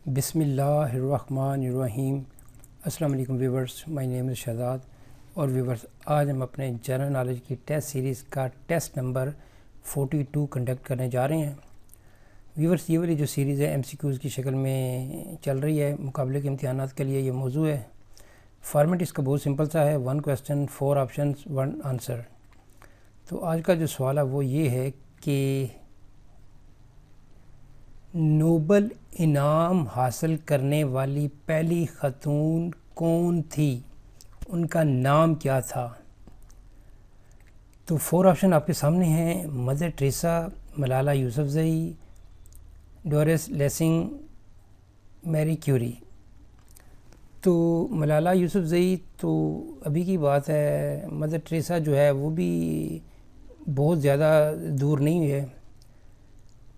بسم اللہ الرحمن الرحیم۔ السلام علیکم ویورز، مائی نیم از شہزاد۔ اور ویورز، آج ہم اپنے جنرل نالج کی ٹیسٹ سیریز کا ٹیسٹ نمبر 42 کنڈکٹ کرنے جا رہے ہیں۔ ویورز، یہ والی جو سیریز ہے MCQs کی شکل میں چل رہی ہے، مقابلے کے امتحانات کے لیے یہ موضوع ہے۔ فارمیٹ اس کا بہت سمپل سا ہے، 1 کویسچن 4 آپشنز 1 آنسر۔ تو آج کا جو سوال ہے وہ یہ ہے کہ نوبل انعام حاصل کرنے والی پہلی خاتون کون تھی؟ ان کا نام کیا تھا؟ تو 4 آپشن آپ کے سامنے ہیں: Mother Teresa, Malala Yousafzai, Doris Lessing, Marie Curie. تو ملالہ یوسفزئی تو ابھی کی بات ہے، مدر ٹریسا جو ہے وہ بھی بہت زیادہ دور نہیں ہے۔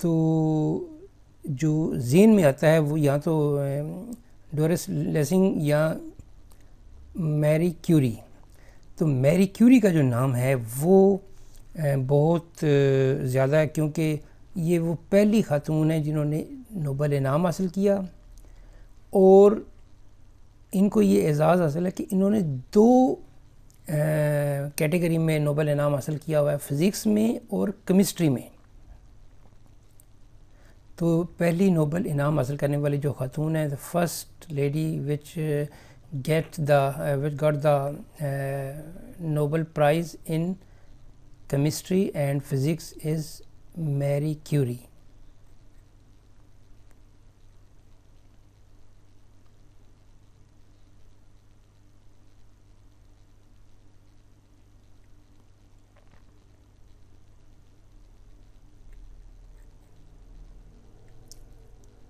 تو جو ذہن میں آتا ہے وہ یا تو ڈورس لیسنگ یا میری کیوری۔ تو میری کیوری کا جو نام ہے وہ بہت زیادہ ہے، کیونکہ یہ وہ پہلی خاتون ہیں جنہوں نے نوبل انعام حاصل کیا، اور ان کو یہ اعزاز حاصل ہے کہ انہوں نے 2 کیٹیگری میں نوبل انعام حاصل کیا ہوا ہے، فزکس میں اور کیمسٹری میں۔ تو پہلی نوبل انعام حاصل کرنے والی جو خاتون ہے، first lady which got the Nobel prize in chemistry and physics is Marie Curie.